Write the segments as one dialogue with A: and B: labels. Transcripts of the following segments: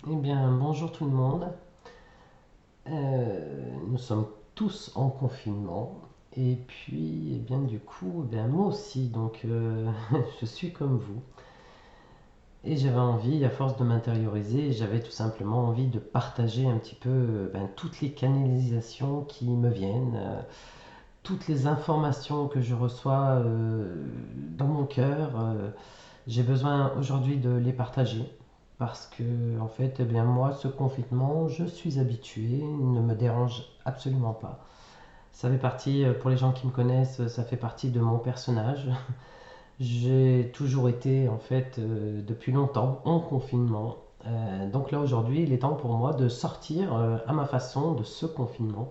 A: Eh bien, bonjour tout le monde. Nous sommes tous en confinement. Et puis, eh bien, du coup, eh bien, moi aussi, je suis comme vous. Et j'avais envie, à force de m'intérioriser, j'avais tout simplement envie de partager un petit peu toutes les canalisations qui me viennent, toutes les informations que je reçois dans mon cœur. J'ai besoin aujourd'hui de les partager parce que, en fait, eh bien, moi, ce confinement, je suis habitué, il ne me dérange absolument pas. Ça fait partie, pour les gens qui me connaissent, ça fait partie de mon personnage. J'ai toujours été, en fait, depuis longtemps en confinement. Donc là, aujourd'hui, il est temps pour moi de sortir à ma façon de ce confinement,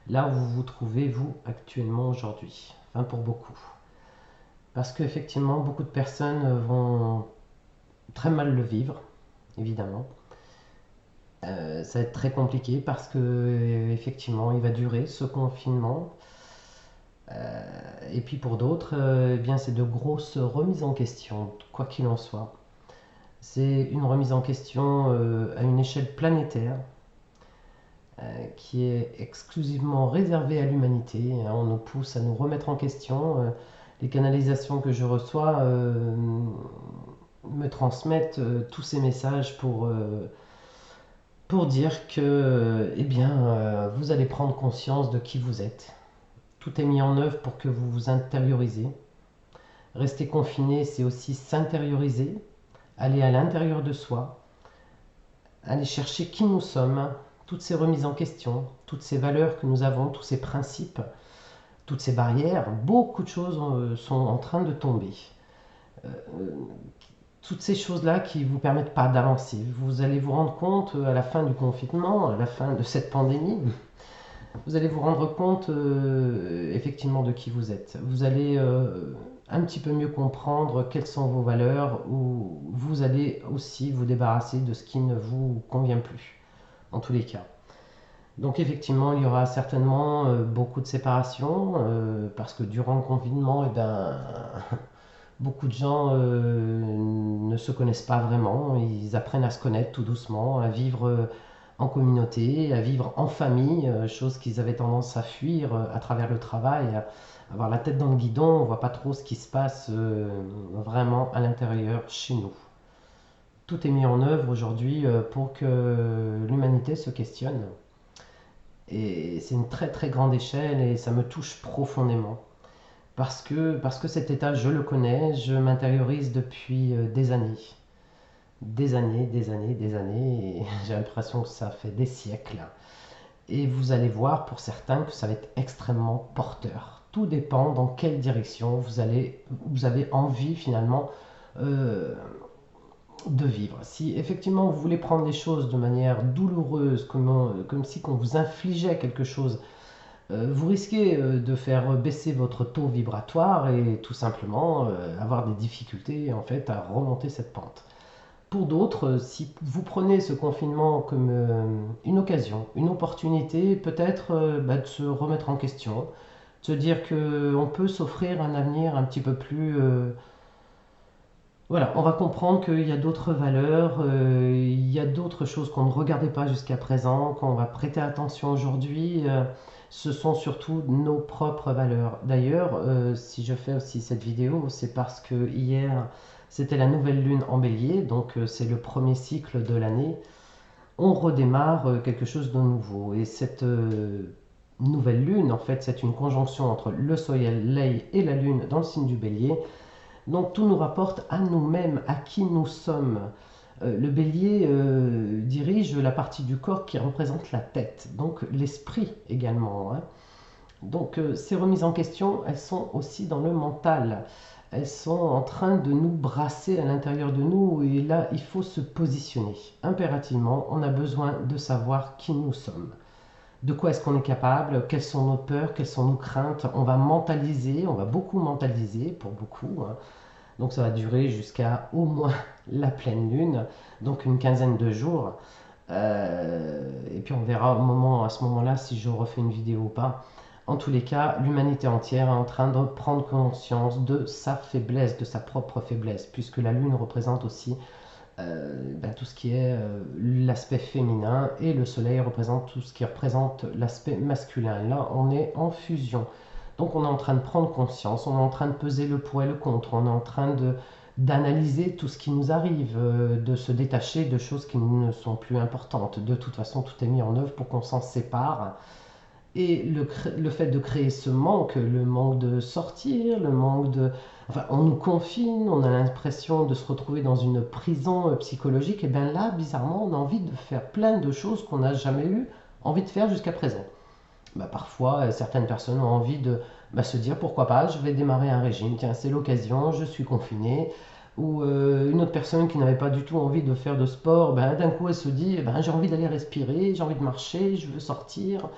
A: là où vous vous trouvez, vous, actuellement aujourd'hui. Enfin, pour beaucoup. Parce qu'effectivement, beaucoup de personnes vont très mal le vivre, évidemment. Ça va être très compliqué parce que effectivement, il va durer ce confinement. Et puis pour d'autres, eh bien, c'est de grosses remises en question, quoi qu'il en soit. C'est une remise en question à une échelle planétaire qui est exclusivement réservée à l'humanité. On nous pousse à nous remettre en question. Les canalisations que je reçois me transmettent tous ces messages pour dire que vous allez prendre conscience de qui vous êtes. Tout est mis en œuvre pour que vous vous intériorisez. Rester confiné, c'est aussi s'intérioriser, aller à l'intérieur de soi, aller chercher qui nous sommes, toutes ces remises en question, toutes ces valeurs que nous avons, tous ces principes, toutes ces barrières. Beaucoup de choses sont en train de tomber. Euh, toutes ces choses-là qui ne vous permettent pas d'avancer. Vous allez vous rendre compte à la fin du confinement, à la fin de cette pandémie, vous allez vous rendre compte effectivement de qui vous êtes. Vous allez un petit peu mieux comprendre quelles sont vos valeurs, ou vous allez aussi vous débarrasser de ce qui ne vous convient plus, en tous les cas. Donc effectivement, il y aura certainement beaucoup de séparations, parce que durant le confinement, beaucoup de gens ne se connaissent pas vraiment, ils apprennent à se connaître tout doucement, à vivre en communauté, à vivre en famille, chose qu'ils avaient tendance à fuir à travers le travail, à avoir la tête dans le guidon, on ne voit pas trop ce qui se passe vraiment à l'intérieur chez nous. Tout est mis en œuvre aujourd'hui pour que l'humanité se questionne. Et c'est une très très grande échelle et ça me touche profondément. Parce que cet état, je le connais, je m'intériorise depuis des années. Des années, des années, des années, et j'ai l'impression que ça fait des siècles. Et vous allez voir pour certains que ça va être extrêmement porteur. Tout dépend dans quelle direction vous avez envie finalement euh, de vivre. Si effectivement vous voulez prendre les choses de manière douloureuse, comme si on vous infligeait quelque chose, vous risquez de faire baisser votre taux vibratoire et tout simplement avoir des difficultés en fait à remonter cette pente. Pour d'autres, si vous prenez ce confinement comme une occasion, une opportunité peut-être de se remettre en question, de se dire qu'on peut s'offrir un avenir un petit peu plus... voilà, on va comprendre qu'il y a d'autres valeurs, il y a d'autres choses qu'on ne regardait pas jusqu'à présent, qu'on va prêter attention aujourd'hui. Ce sont surtout nos propres valeurs. D'ailleurs, si je fais aussi cette vidéo, c'est parce que hier, c'était la nouvelle lune en bélier, donc c'est le premier cycle de l'année. On redémarre quelque chose de nouveau. Et cette nouvelle lune, en fait, c'est une conjonction entre le soleil et la lune dans le signe du bélier. Donc tout nous rapporte à nous-mêmes, à qui nous sommes. Le bélier dirige la partie du corps qui représente la tête, donc l'esprit également, hein. Donc ces remises en question, elles sont aussi dans le mental. Elles sont en train de nous brasser à l'intérieur de nous et là, il faut se positionner. Impérativement, on a besoin de savoir qui nous sommes. De quoi est-ce qu'on est capable, quelles sont nos peurs, quelles sont nos craintes. On va mentaliser, on va beaucoup mentaliser pour beaucoup, hein. Donc ça va durer jusqu'à au moins la pleine lune, donc une quinzaine de jours. Et puis on verra à ce moment-là si je refais une vidéo ou pas. En tous les cas, l'humanité entière est en train de prendre conscience de sa faiblesse, de sa propre faiblesse, puisque la lune représente aussi tout ce qui est l'aspect féminin, et le soleil représente tout ce qui représente l'aspect masculin. Et là, on est en fusion. Donc on est en train de prendre conscience, on est en train de peser le pour et le contre, on est en train d'analyser tout ce qui nous arrive, de se détacher de choses qui ne sont plus importantes. De toute façon, tout est mis en œuvre pour qu'on s'en sépare. Et le fait de créer ce manque, le manque de sortir, le manque de... Enfin, on nous confine, on a l'impression de se retrouver dans une prison psychologique, et bien là, bizarrement, on a envie de faire plein de choses qu'on n'a jamais eu envie de faire jusqu'à présent. Parfois, certaines personnes ont envie de se dire pourquoi pas, je vais démarrer un régime, tiens, c'est l'occasion, je suis confiné. Ou une autre personne qui n'avait pas du tout envie de faire de sport, d'un coup elle se dit j'ai envie d'aller respirer, j'ai envie de marcher, je veux sortir.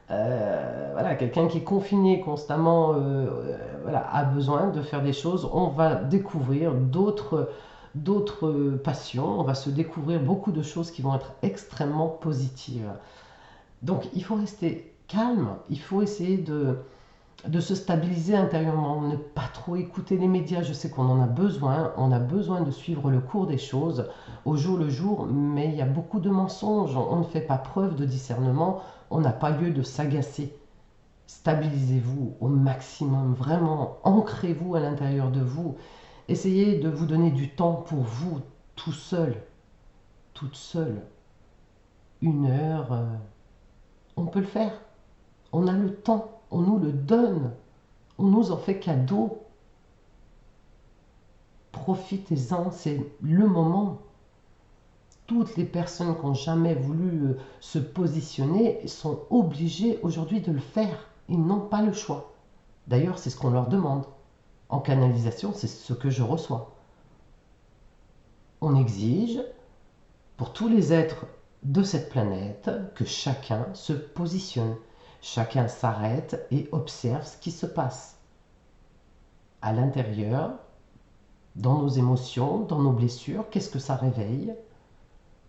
A: Voilà, quelqu'un qui est confiné constamment voilà, a besoin de faire des choses. On va découvrir d'autres passions, on va se découvrir beaucoup de choses qui vont être extrêmement positives. Donc il faut rester calme, il faut essayer de se stabiliser intérieurement, ne pas trop écouter les médias. Je sais qu'on en a besoin, on a besoin de suivre le cours des choses au jour le jour, mais il y a beaucoup de mensonges, on ne fait pas preuve de discernement, on n'a pas lieu de s'agacer. Stabilisez-vous au maximum, vraiment, ancrez-vous à l'intérieur de vous, essayez de vous donner du temps pour vous, tout seul, toute seule, 1 heure, on peut le faire. On a le temps, on nous le donne, on nous en fait cadeau. Profitez-en, c'est le moment. Toutes les personnes qui n'ont jamais voulu se positionner sont obligées aujourd'hui de le faire. Ils n'ont pas le choix. D'ailleurs, c'est ce qu'on leur demande. En canalisation, c'est ce que je reçois. On exige, pour tous les êtres de cette planète, que chacun se positionne. Chacun s'arrête et observe ce qui se passe à l'intérieur, dans nos émotions, dans nos blessures. Qu'est-ce que ça réveille?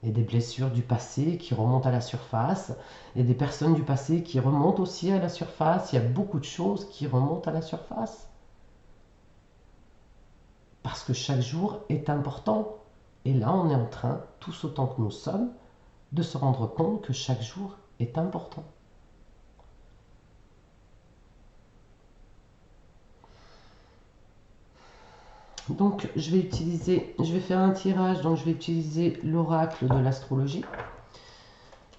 A: Il y a des blessures du passé qui remontent à la surface, il y a des personnes du passé qui remontent aussi à la surface, il y a beaucoup de choses qui remontent à la surface. Parce que chaque jour est important. Et là, on est en train, tous autant que nous sommes, de se rendre compte que chaque jour est important. Donc je vais faire un tirage, donc je vais utiliser l'oracle de l'astrologie.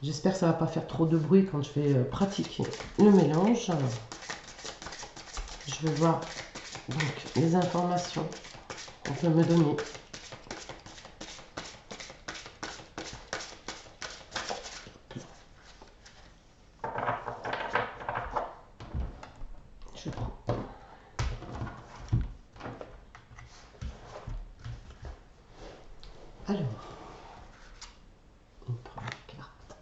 A: J'espère que ça ne va pas faire trop de bruit quand je vais pratiquer le mélange. Je vais voir donc les informations qu'on peut me donner. Je prends. Alors, on prend une carte.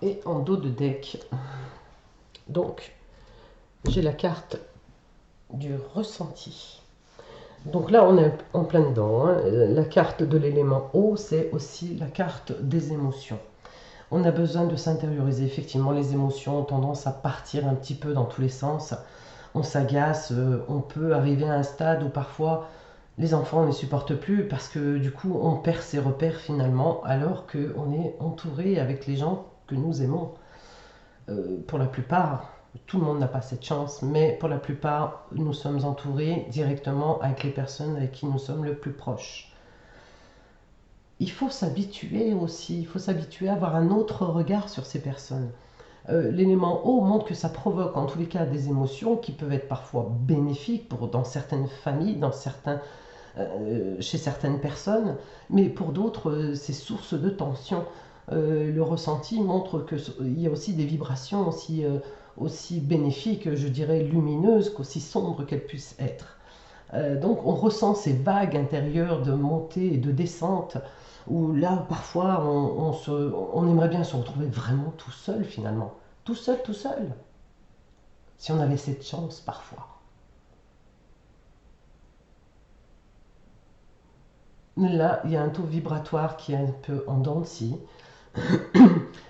A: Et en dos de deck, donc j'ai la carte du ressenti. Donc là, on est en plein dedans. La carte de l'élément eau, c'est aussi la carte des émotions. On a besoin de s'intérioriser. Effectivement, les émotions ont tendance à partir un petit peu dans tous les sens. On s'agace, on peut arriver à un stade où parfois les enfants ne supportent plus parce que du coup on perd ses repères finalement alors qu'on est entouré avec les gens que nous aimons. Pour la plupart, tout le monde n'a pas cette chance, mais pour la plupart, nous sommes entourés directement avec les personnes avec qui nous sommes le plus proches. Il faut s'habituer aussi, il faut s'habituer à avoir un autre regard sur ces personnes. L'élément eau montre que ça provoque en tous les cas des émotions qui peuvent être parfois bénéfiques dans certaines familles, chez certaines personnes, mais pour d'autres, c'est source de tension. Le ressenti montre qu'il y a aussi des vibrations aussi bénéfiques, je dirais lumineuses, qu'aussi sombres qu'elles puissent être. Donc on ressent ces vagues intérieures de montée et de descente, où là parfois on aimerait bien se retrouver vraiment tout seul finalement. Tout seul, tout seul. Si on avait cette chance parfois. Là, il y a un taux vibratoire qui est un peu en dents de scie.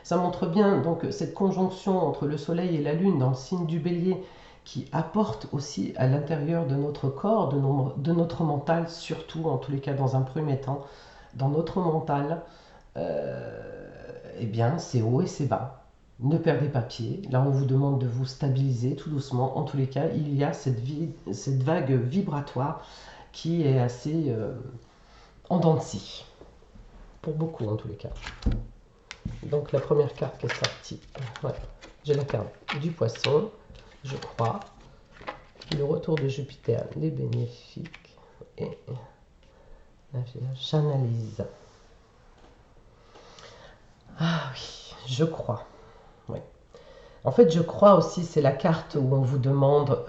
A: Ça montre bien donc cette conjonction entre le soleil et la lune dans le signe du bélier qui apporte aussi à l'intérieur de notre corps, de notre mental, surtout en tous les cas dans un premier temps, dans notre mental, eh bien c'est haut et c'est bas. Ne perdez pas pied. Là, on vous demande de vous stabiliser tout doucement. En tous les cas, il y a cette vague vibratoire qui est assez en dents de scie. Pour beaucoup, en tous les cas. Donc, la première carte qui est sortie. Ouais. J'ai la carte du poisson, je crois. Le retour de Jupiter, les bénéfiques. Et j'analyse. Ah oui, je crois. Oui. En fait, je crois aussi, c'est la carte où on vous demande,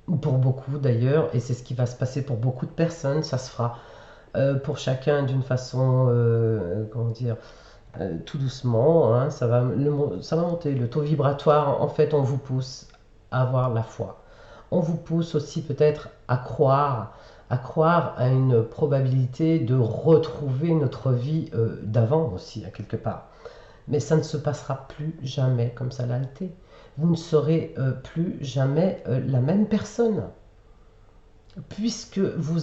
A: pour beaucoup d'ailleurs, et c'est ce qui va se passer pour beaucoup de personnes, ça se fera pour chacun d'une façon, comment dire, tout doucement, hein, ça va monter. Le taux vibratoire, en fait, on vous pousse à avoir la foi. On vous pousse aussi peut-être à croire à une probabilité de retrouver notre vie d'avant aussi, à quelque part. Mais ça ne se passera plus jamais comme ça l'a été. Vous ne serez plus jamais la même personne. Puisque vous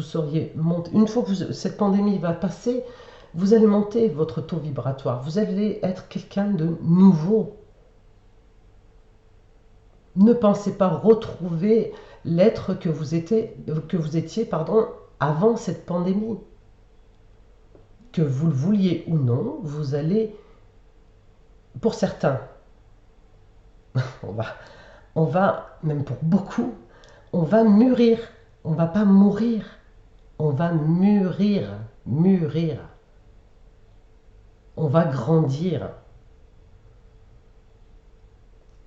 A: seriez monté, une fois que cette pandémie va passer, vous allez monter votre taux vibratoire. Vous allez être quelqu'un de nouveau. Ne pensez pas retrouver l'être que vous étiez avant cette pandémie. Que vous le vouliez ou non, vous allez, pour certains, on va, même pour beaucoup, on va mûrir. On ne va pas mourir. On va mûrir. Mûrir. On va grandir.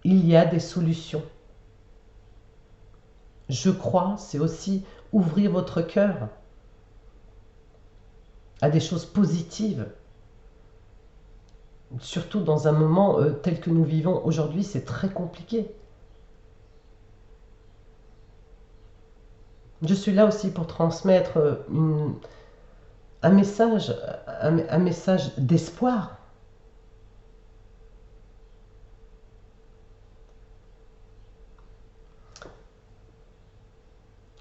A: Il y a des solutions. Je crois, c'est aussi ouvrir votre cœur à des choses positives. Surtout dans un moment tel que nous vivons aujourd'hui, c'est très compliqué. Je suis là aussi pour transmettre un message d'espoir.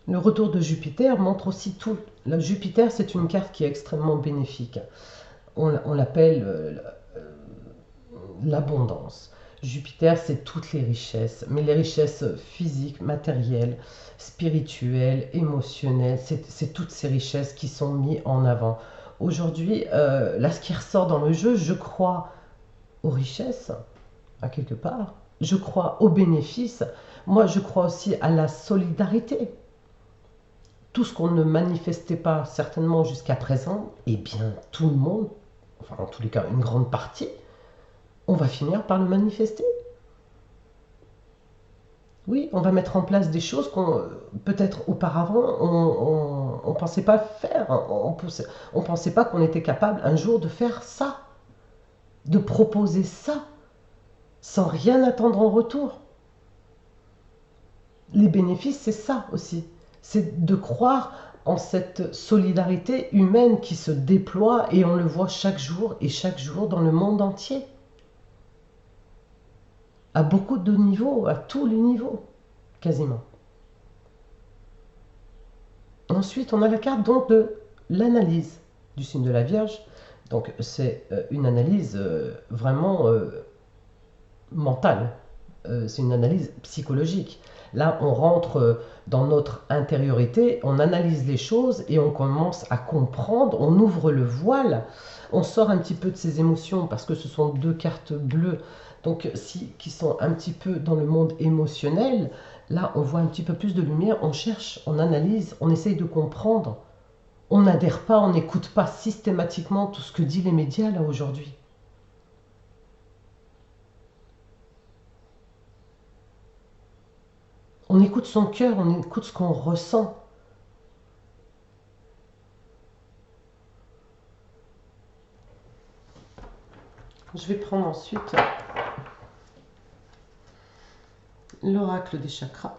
A: Le retour de Jupiter montre aussi tout. Jupiter, c'est une carte qui est extrêmement bénéfique. On l'appelle l'abondance. Jupiter, c'est toutes les richesses, mais les richesses physiques, matérielles, spirituelles, émotionnelles, c'est toutes ces richesses qui sont mises en avant. Aujourd'hui, là, ce qui ressort dans le jeu, je crois aux richesses, à quelque part. Je crois aux bénéfices. Moi, je crois aussi à la solidarité. Tout ce qu'on ne manifestait pas certainement jusqu'à présent, eh bien, tout le monde, enfin en tous les cas une grande partie, on va finir par le manifester. Oui, on va mettre en place des choses qu'on peut-être auparavant on pensait pas faire. On pensait pas qu'on était capable un jour de faire ça, de proposer ça, sans rien attendre en retour. Les bénéfices, c'est ça aussi. C'est de croire en cette solidarité humaine qui se déploie et on le voit chaque jour et chaque jour dans le monde entier. À beaucoup de niveaux, à tous les niveaux, quasiment. Ensuite, on a la carte donc de l'analyse du signe de la Vierge. Donc, c'est une analyse vraiment mentale. C'est une analyse psychologique. Là, on rentre dans notre intériorité, on analyse les choses et on commence à comprendre, on ouvre le voile, on sort un petit peu de ses émotions parce que ce sont deux cartes bleues donc qui sont un petit peu dans le monde émotionnel. Là, on voit un petit peu plus de lumière, on cherche, on analyse, on essaye de comprendre. On n'adhère pas, on n'écoute pas systématiquement tout ce que disent les médias là aujourd'hui. On écoute son cœur, on écoute ce qu'on ressent. Je vais prendre ensuite l'oracle des chakras.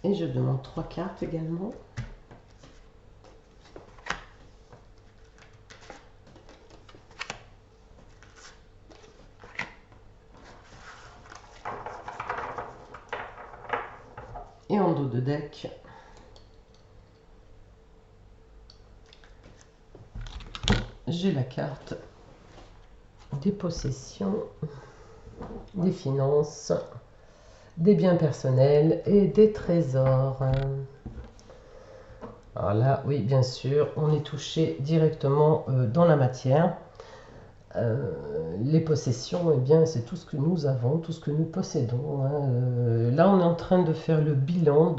A: Et je demande 3 cartes également. Et en dos de deck, j'ai la carte des possessions, des finances, des biens personnels et des trésors. Alors là, oui, bien sûr, on est touché directement dans la matière. Les possessions, eh bien, c'est tout ce que nous avons, tout ce que nous possédons. Hein. Là, on est en train de faire le bilan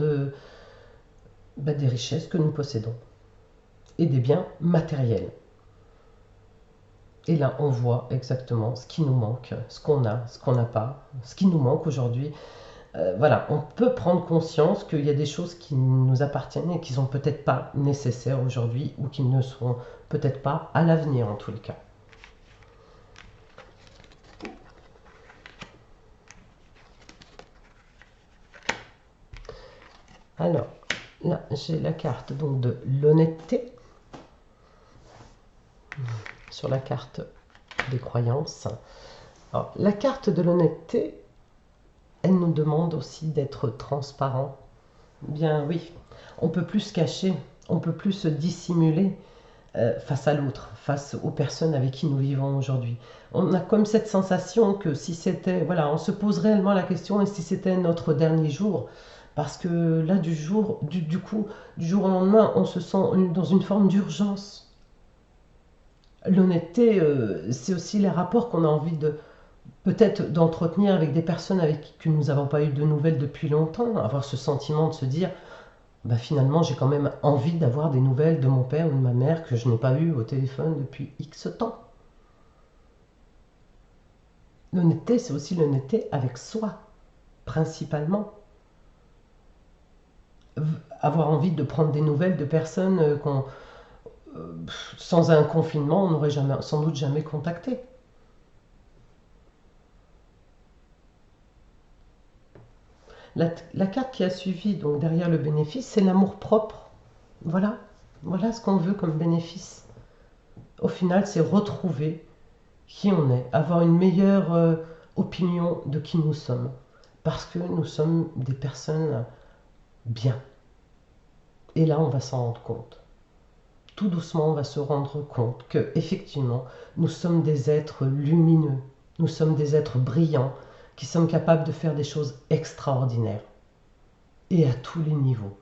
A: des richesses que nous possédons et des biens matériels. Et là, on voit exactement ce qui nous manque, ce qu'on a, ce qu'on n'a pas, ce qui nous manque aujourd'hui. Voilà, on peut prendre conscience qu'il y a des choses qui nous appartiennent et qui sont peut-être pas nécessaires aujourd'hui ou qui ne seront peut-être pas à l'avenir en tous les cas. Alors, là, j'ai la carte donc de l'honnêteté sur la carte des croyances. Alors, la carte de l'honnêteté, elle nous demande aussi d'être transparent. Bien oui, on peut plus se cacher, on peut plus se dissimuler face à l'autre, face aux personnes avec qui nous vivons aujourd'hui. On a comme cette sensation que si c'était, voilà, on se pose réellement la question et si c'était notre dernier jour, parce que là du jour au lendemain, on se sent dans une forme d'urgence. L'honnêteté, c'est aussi les rapports qu'on a envie de peut-être d'entretenir avec des personnes avec qui nous n'avons pas eu de nouvelles depuis longtemps, avoir ce sentiment de se dire bah finalement j'ai quand même envie d'avoir des nouvelles de mon père ou de ma mère que je n'ai pas eu au téléphone depuis X temps. L'honnêteté, c'est aussi l'honnêteté avec soi, principalement. Avoir envie de prendre des nouvelles de personnes sans un confinement, on n'aurait sans doute jamais contacté. La carte qui a suivi, donc derrière le bénéfice, c'est l'amour propre. Voilà, voilà ce qu'on veut comme bénéfice. Au final, c'est retrouver qui on est, avoir une meilleure opinion de qui nous sommes, parce que nous sommes des personnes bien. Et là, on va s'en rendre compte. Tout doucement, on va se rendre compte que effectivement, nous sommes des êtres lumineux, nous sommes des êtres brillants, qui sommes capables de faire des choses extraordinaires. Et à tous les niveaux,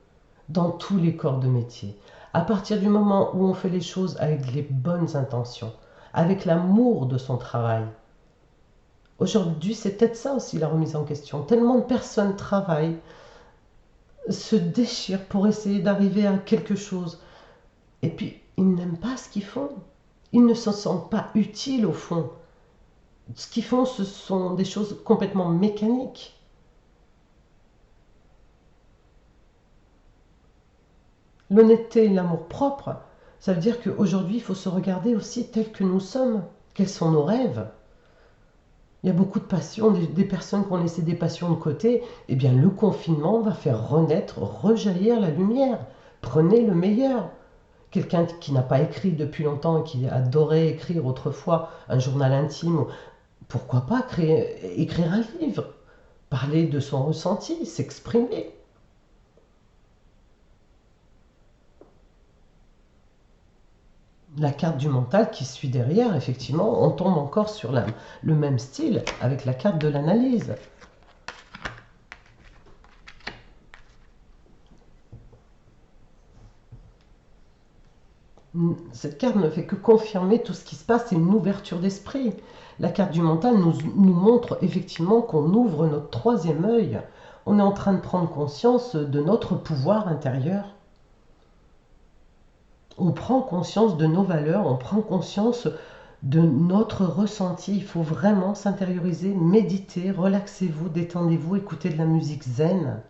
A: dans tous les corps de métier. À partir du moment où on fait les choses avec les bonnes intentions, avec l'amour de son travail. Aujourd'hui, c'est peut-être ça aussi la remise en question. Tellement de personnes travaillent, se déchirent pour essayer d'arriver à quelque chose. Et puis, ils n'aiment pas ce qu'ils font. Ils ne se sentent pas utiles au fond. Ce qu'ils font, ce sont des choses complètement mécaniques. L'honnêteté et l'amour propre, ça veut dire qu'aujourd'hui, il faut se regarder aussi tel que nous sommes. Quels sont nos rêves? Il y a beaucoup de passions, des personnes qui ont laissé des passions de côté. Eh bien, le confinement va faire renaître, rejaillir la lumière. Prenez le meilleur. Quelqu'un qui n'a pas écrit depuis longtemps et qui adorait écrire autrefois un journal intime, pourquoi pas écrire un livre? Parler de son ressenti, s'exprimer. La carte du mental qui suit derrière, effectivement, on tombe encore sur le même style avec la carte de l'analyse. Cette carte ne fait que confirmer tout ce qui se passe, c'est une ouverture d'esprit. La carte du mental nous montre effectivement qu'on ouvre notre troisième œil. On est en train de prendre conscience de notre pouvoir intérieur. On prend conscience de nos valeurs, on prend conscience de notre ressenti. Il faut vraiment s'intérioriser, méditer, relaxez-vous, détendez-vous, écoutez de la musique zen.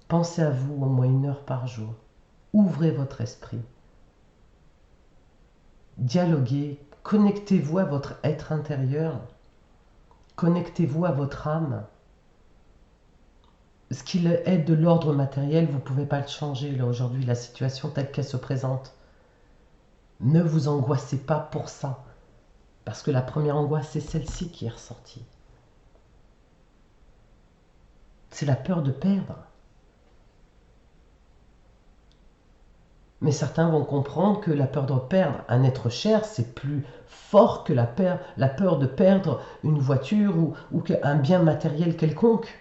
A: Pensez à vous au moins 1 heure par jour. Ouvrez votre esprit. Dialoguez, connectez-vous à votre être intérieur. Connectez-vous à votre âme. ce qui est de l'ordre matériel, vous ne pouvez pas le changer là aujourd'hui, la situation telle qu'elle se présente. Ne vous angoissez pas pour ça, parce que la première angoisse, c'est celle-ci qui est ressortie. C'est la peur de perdre. Mais certains vont comprendre que la peur de perdre un être cher, c'est plus fort que la peur de perdre une voiture ou un bien matériel quelconque.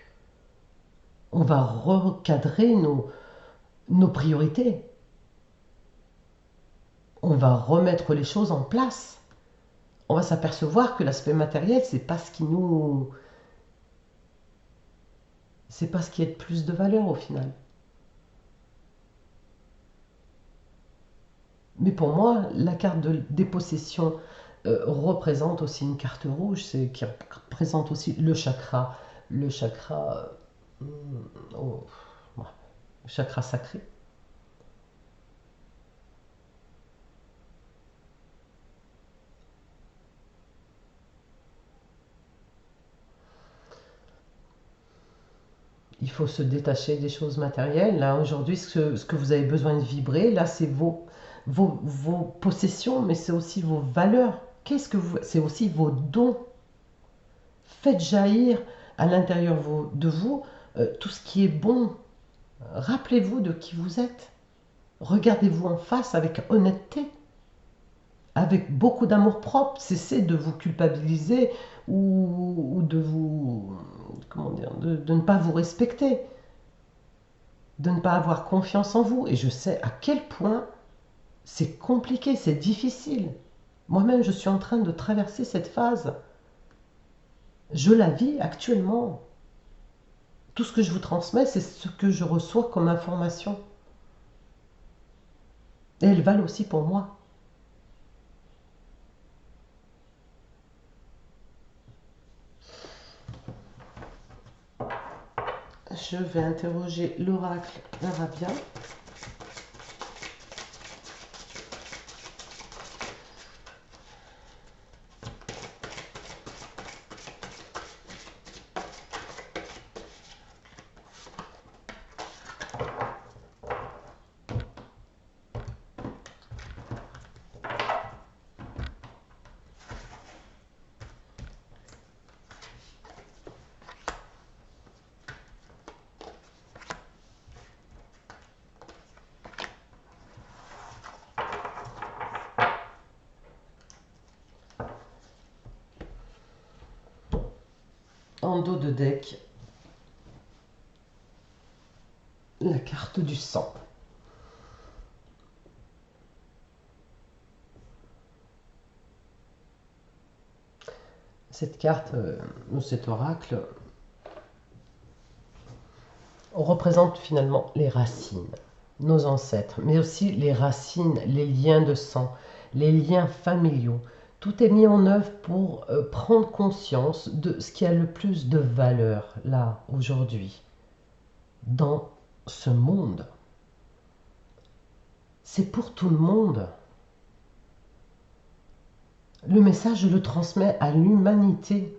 A: On va recadrer nos priorités. On va remettre les choses en place. On va s'apercevoir que l'aspect matériel, c'est pas ce qui est de plus de valeur au final. Mais pour moi, la carte de dépossession représente aussi une carte rouge, qui représente aussi le chakra, euh, oh, le chakra sacré. Il faut se détacher des choses matérielles. Là, aujourd'hui, ce que vous avez besoin de vibrer, là, c'est vos possessions, mais c'est aussi vos valeurs. C'est aussi vos dons. Faites jaillir à l'intérieur de vous tout ce qui est bon. Rappelez-vous de qui vous êtes. Regardez-vous en face avec honnêteté, avec beaucoup d'amour-propre. Cessez de vous culpabiliser ou de vous, comment dire, de ne pas vous respecter, de ne pas avoir confiance en vous. Et je sais à quel point c'est compliqué, c'est difficile. Moi-même, je suis en train de traverser cette phase. Je la vis actuellement. Tout ce que je vous transmets, c'est ce que je reçois comme information. Et elles valent aussi pour moi. Je vais interroger l'oracle Arabia. En dos de deck, la carte du sang. Cette carte, cet oracle, représente finalement les racines, nos ancêtres, mais aussi les racines, les liens de sang, les liens familiaux. Tout est mis en œuvre pour prendre conscience de ce qui a le plus de valeur là, aujourd'hui, dans ce monde. C'est pour tout le monde. Le message, je le transmets à l'humanité.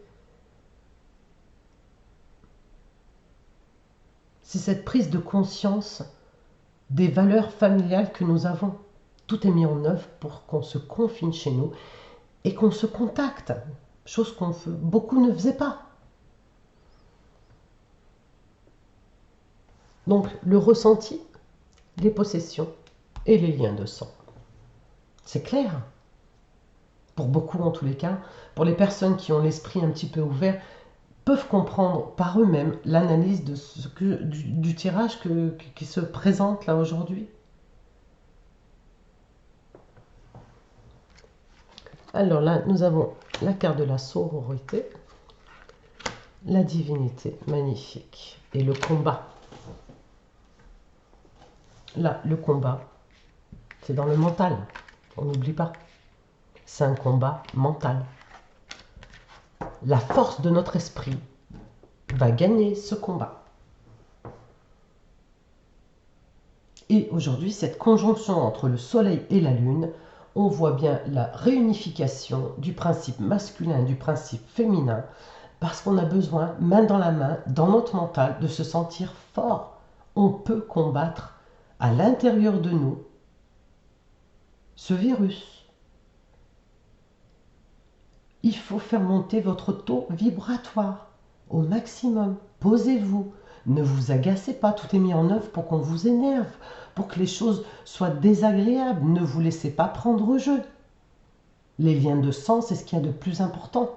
A: C'est cette prise de conscience des valeurs familiales que nous avons. Tout est mis en œuvre pour qu'on se confine chez nous et qu'on se contacte, chose qu'on beaucoup ne faisaient pas. Donc le ressenti, les possessions et les liens de sang. C'est clair. Pour beaucoup en tous les cas, pour les personnes qui ont l'esprit un petit peu ouvert, peuvent comprendre par eux-mêmes l'analyse de du tirage qui se présente là aujourd'hui. Alors là, nous avons la carte de la sororité, la divinité, magnifique, et le combat. Là, le combat, c'est dans le mental, on n'oublie pas. C'est un combat mental. La force de notre esprit va gagner ce combat. Et aujourd'hui, cette conjonction entre le soleil et la lune, on voit bien la réunification du principe masculin et du principe féminin Parce qu'on a besoin, main dans la main, dans notre mental, de se sentir fort. On peut combattre à l'intérieur de nous ce virus. Il faut faire monter votre taux vibratoire au maximum. Posez-vous. Ne vous agacez pas. Tout est mis en œuvre pour qu'on vous énerve, pour que les choses soient désagréables. Ne vous laissez pas prendre au jeu. Les liens de sang, c'est ce qu'il y a de plus important.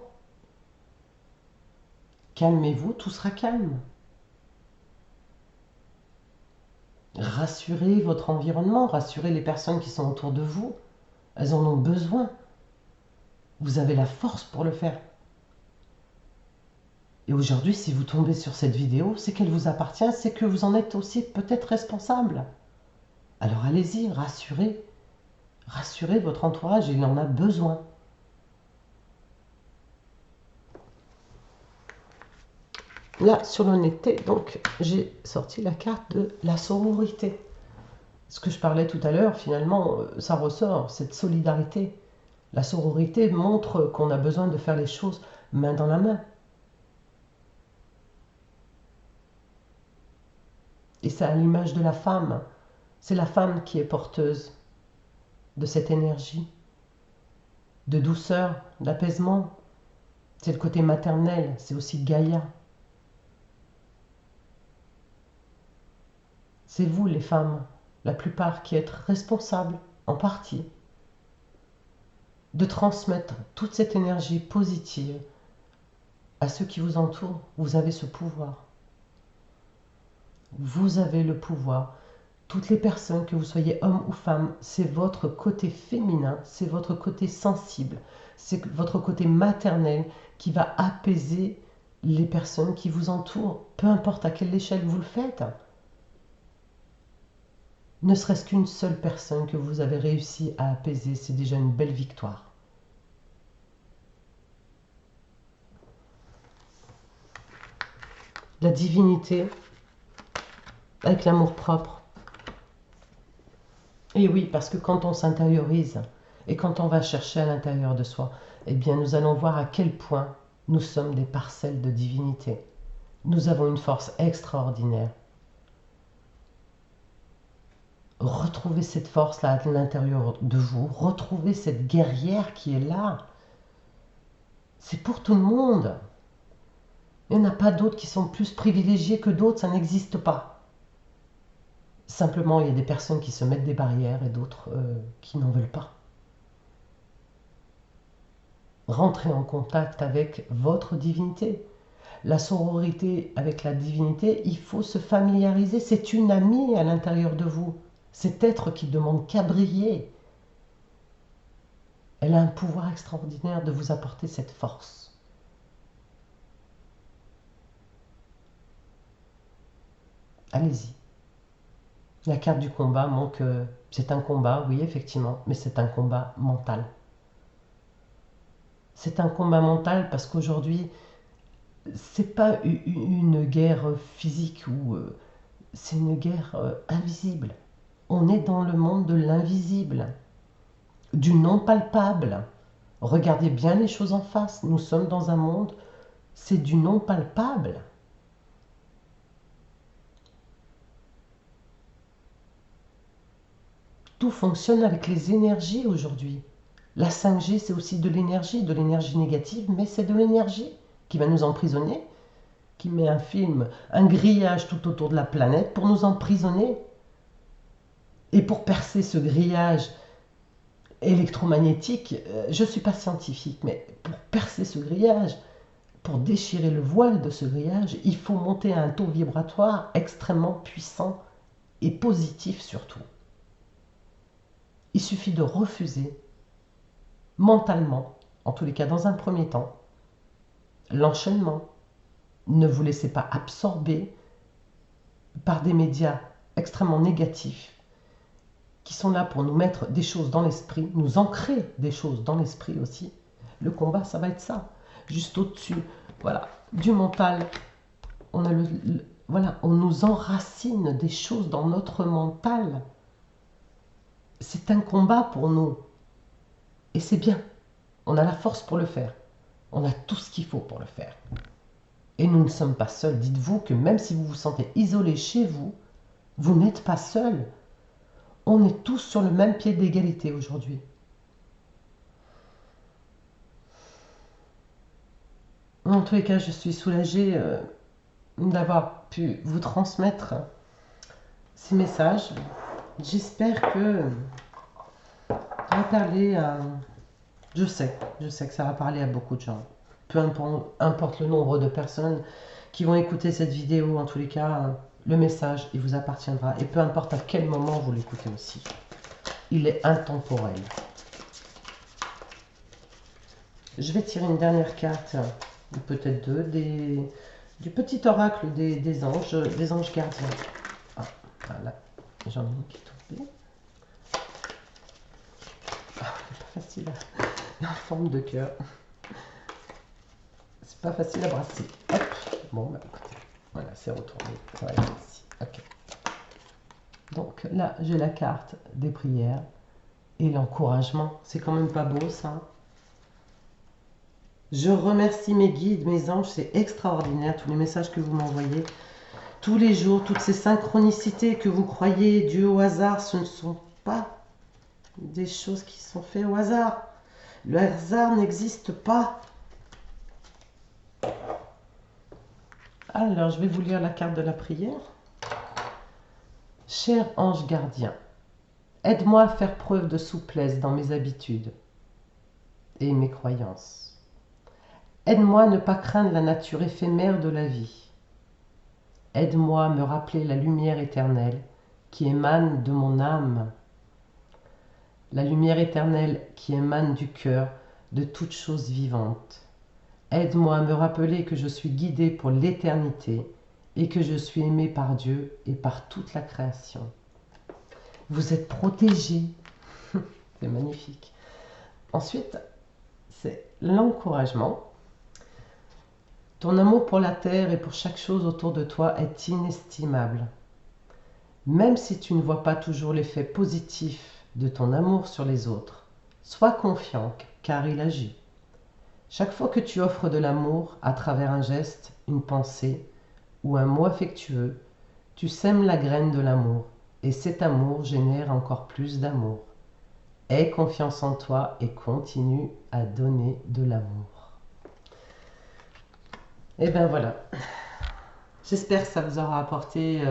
A: Calmez-vous, tout sera calme. Rassurez votre environnement, rassurez les personnes qui sont autour de vous. Elles en ont besoin. Vous avez la force pour le faire. Et aujourd'hui, si vous tombez sur cette vidéo, c'est qu'elle vous appartient, c'est que vous en êtes aussi peut-être responsable. Alors allez-y, rassurez. Rassurez votre entourage, il en a besoin. Là, sur l'honnêteté, donc, j'ai sorti la carte de la sororité. Ce que je parlais tout à l'heure, finalement, ça ressort, cette solidarité. La sororité montre qu'on a besoin de faire les choses main dans la main. Et c'est à l'image de la femme. C'est la femme qui est porteuse de cette énergie, de douceur, d'apaisement. C'est le côté maternel, c'est aussi Gaïa. C'est vous les femmes, la plupart, qui êtes responsables, en partie, de transmettre toute cette énergie positive à ceux qui vous entourent. Vous avez ce pouvoir. Vous avez le pouvoir. Toutes les personnes, que vous soyez homme ou femme, c'est votre côté féminin, c'est votre côté sensible, c'est votre côté maternel qui va apaiser les personnes qui vous entourent, peu importe à quelle échelle vous le faites. Ne serait-ce qu'une seule personne que vous avez réussi à apaiser, c'est déjà une belle victoire. La divinité, avec l'amour propre. Et oui, parce que quand on s'intériorise et quand on va chercher à l'intérieur de soi, eh bien nous allons voir à quel point nous sommes des parcelles de divinité. Nous avons une force extraordinaire. Retrouvez cette force-là à l'intérieur de vous. Retrouvez cette guerrière qui est là. C'est pour tout le monde. Il n'y en a pas d'autres qui sont plus privilégiés que d'autres, ça n'existe pas. Simplement, il y a des personnes qui se mettent des barrières et d'autres qui n'en veulent pas. Rentrez en contact avec votre divinité. La sororité avec la divinité, il faut se familiariser. C'est une amie à l'intérieur de vous. Cet être qui demande qu'à briller. Elle a un pouvoir extraordinaire de vous apporter cette force. Allez-y. La carte du combat montre que c'est un combat, oui, effectivement, mais c'est un combat mental. C'est un combat mental parce qu'aujourd'hui, c'est pas une guerre physique ou c'est une guerre invisible. On est dans le monde de l'invisible, du non palpable. Regardez bien les choses en face. Nous sommes dans un monde, c'est du non palpable. Tout fonctionne avec les énergies aujourd'hui. La 5G, c'est aussi de l'énergie négative, mais c'est de l'énergie qui va nous emprisonner, qui met un film, un grillage tout autour de la planète pour nous emprisonner. Et pour percer ce grillage électromagnétique, je ne suis pas scientifique, mais pour percer ce grillage, pour déchirer le voile de ce grillage, il faut monter à un taux vibratoire extrêmement puissant et positif surtout. Il suffit de refuser mentalement, en tous les cas dans un premier temps, l'enchaînement. Ne vous laissez pas absorber par des médias extrêmement négatifs qui sont là pour nous mettre des choses dans l'esprit, nous ancrer des choses dans l'esprit aussi. Le combat, ça va être ça. Juste au-dessus, voilà, du mental, on a voilà, on nous enracine des choses dans notre mental. C'est un combat pour nous. Et c'est bien. On a la force pour le faire. On a tout ce qu'il faut pour le faire. Et nous ne sommes pas seuls. Dites-vous que même si vous vous sentez isolé chez vous, vous n'êtes pas seul. On est tous sur le même pied d'égalité aujourd'hui. En tous les cas, je suis soulagée d'avoir pu vous transmettre ces messages. J'espère que ça va parler à... Je sais que ça va parler à beaucoup de gens. Peu importe le nombre de personnes qui vont écouter cette vidéo, en tous les cas, le message, il vous appartiendra. Et peu importe à quel moment vous l'écoutez aussi. Il est intemporel. Je vais tirer une dernière carte, ou peut-être deux, du petit oracle des anges gardiens. Ah, voilà, j'en ai une qui est tombée. Ah, c'est pas facile, en forme de cœur. C'est pas facile à brasser. Hop, bon, bah écoutez, voilà, c'est retourné. Ça va être ici. Ok. Donc là, j'ai la carte des prières et l'encouragement. C'est quand même pas beau, ça. Je remercie mes guides, mes anges, c'est extraordinaire, tous les messages que vous m'envoyez. Tous les jours, toutes ces synchronicités que vous croyez dues au hasard, ce ne sont pas des choses qui sont faites au hasard. Le hasard n'existe pas. Alors, je vais vous lire la carte de la prière. Cher ange gardien, aide-moi à faire preuve de souplesse dans mes habitudes et mes croyances. Aide-moi à ne pas craindre la nature éphémère de la vie. Aide-moi à me rappeler la lumière éternelle qui émane de mon âme. La lumière éternelle qui émane du cœur de toute chose vivante. Aide-moi à me rappeler que je suis guidé pour l'éternité et que je suis aimé par Dieu et par toute la création. Vous êtes protégé. C'est magnifique. Ensuite, c'est l'encouragement. Ton amour pour la terre et pour chaque chose autour de toi est inestimable. Même si tu ne vois pas toujours l'effet positif de ton amour sur les autres, sois confiant car il agit. Chaque fois que tu offres de l'amour à travers un geste, une pensée ou un mot affectueux, tu sèmes la graine de l'amour et cet amour génère encore plus d'amour. Aie confiance en toi et continue à donner de l'amour. Et ben voilà. J'espère que ça vous aura apporté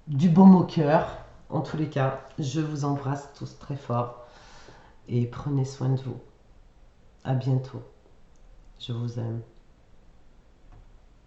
A: du baume au cœur. En tous les cas, je vous embrasse tous très fort et prenez soin de vous. À bientôt. Je vous aime.